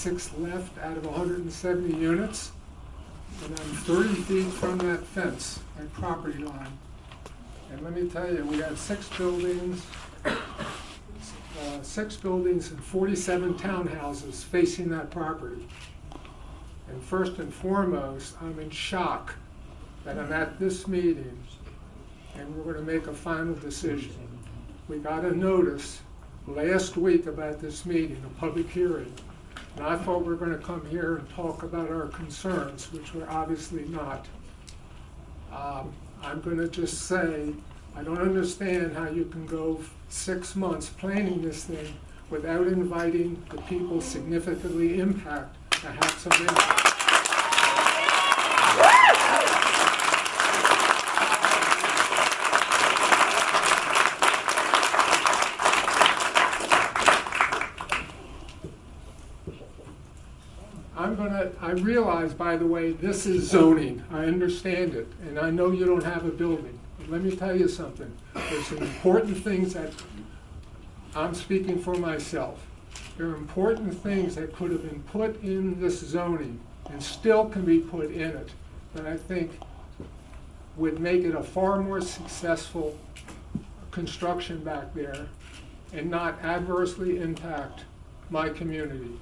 6 left out of 170 units. And I'm 30 feet from that fence, that property line. And let me tell you, we have 6 buildings and 47 townhouses facing that property. And first and foremost, I'm in shock that I'm at this meeting and we're going to make a final decision. We got a notice last week about this meeting, a public hearing. And I thought we were going to come here and talk about our concerns, which we're obviously not. I'm going to just say, I don't understand how you can go 6 months planning this thing without inviting the people significantly impacted to have some input. I realize, by the way, this is zoning. I understand it, and I know you don't have a building. But let me tell you something. There's some important things that I'm speaking for myself. There are important things that could have been put in this zoning and still can be put in it that I think would make it a far more successful construction back there and not adversely impact my community.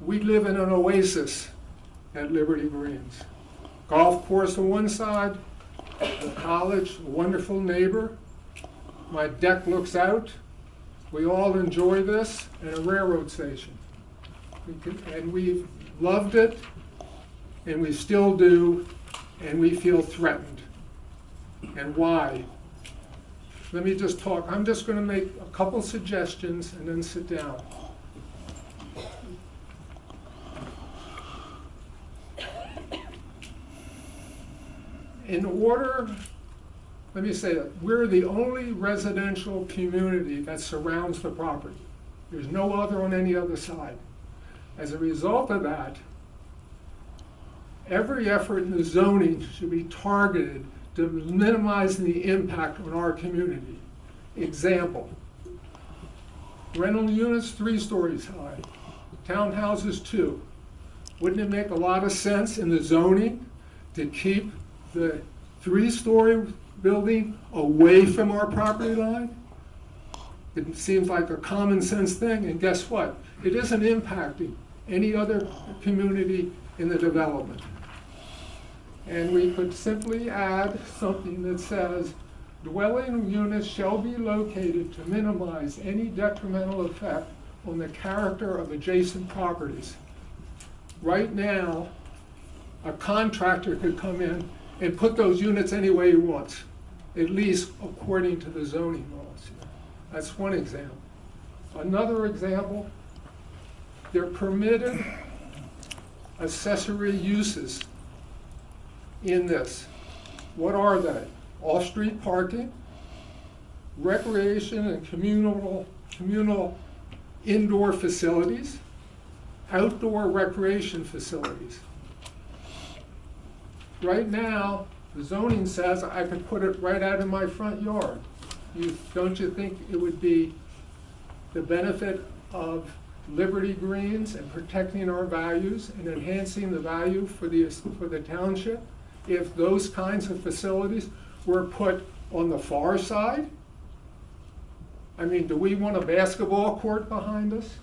We live in an oasis at Liberty Greens. Golf course on one side, the college, a wonderful neighbor. My deck looks out. We all enjoy this, and a railroad station. And we've loved it, and we still do, and we feel threatened. And why? Let me just talk. I'm just going to make a couple suggestions and then sit down. In order, let me say that, we're the only residential community that surrounds the property. There's no other on any other side. As a result of that, every effort in the zoning should be targeted to minimize the impact on our community. Example, rental units 3 stories high, townhouses 2. Wouldn't it make a lot of sense in the zoning to keep the 3-story building away from our property line? It seems like a common sense thing, and guess what? It isn't impacting any other community in the development. And we could simply add something that says, dwelling units shall be located to minimize any detrimental effect on the character of adjacent properties. Right now, a contractor could come in and put those units any way he wants, at least according to the zoning laws. That's one example. Another example, they're permitted accessory uses in this. What are they? Off-street parking, recreation and communal indoor facilities, outdoor recreation facilities. Right now, the zoning says I could put it right out in my front yard. Don't you think it would be the benefit of Liberty Greens and protecting our values and enhancing the value for the township if those kinds of facilities were put on the far side? I mean, do we want a basketball court behind us?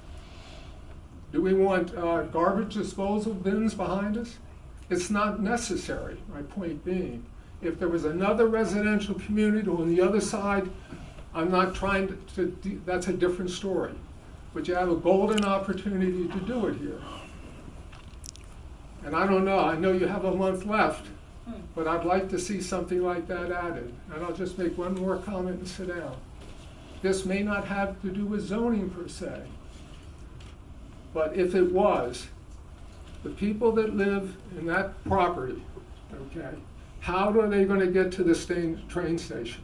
Do we want garbage disposal bins behind us? It's not necessary, my point being. If there was another residential community on the other side, I'm not trying to that's a different story. But you have a golden opportunity to do it here. And I don't know, I know you have a month left, but I'd like to see something like that added. And I'll just make one more comment and sit down. This may not have to do with zoning per se, but if it was, the people that live in that property, okay, how are they going to get to the train station?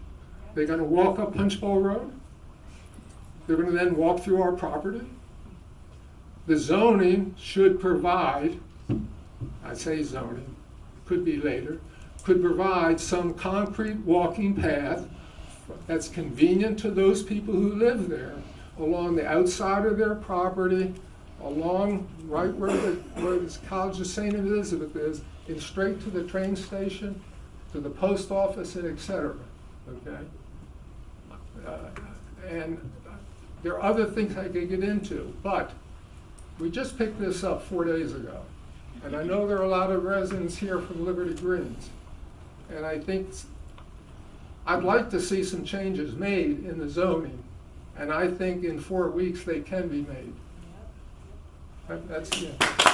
They're going to walk up Punchbowl Road? They're going to then walk through our property? The zoning should provide, I say zoning, could be later, could provide some concrete walking path that's convenient to those people who live there along the outside of their property, along right where this College of St. Elizabeth is, and straight to the train station, to the post office, and et cetera, okay? And there are other things I could get into, but we just picked this up 4 days ago. And I know there are a lot of residents here from Liberty Greens. And I think I'd like to see some changes made in the zoning. And I think in 4 weeks they can be made. That's it.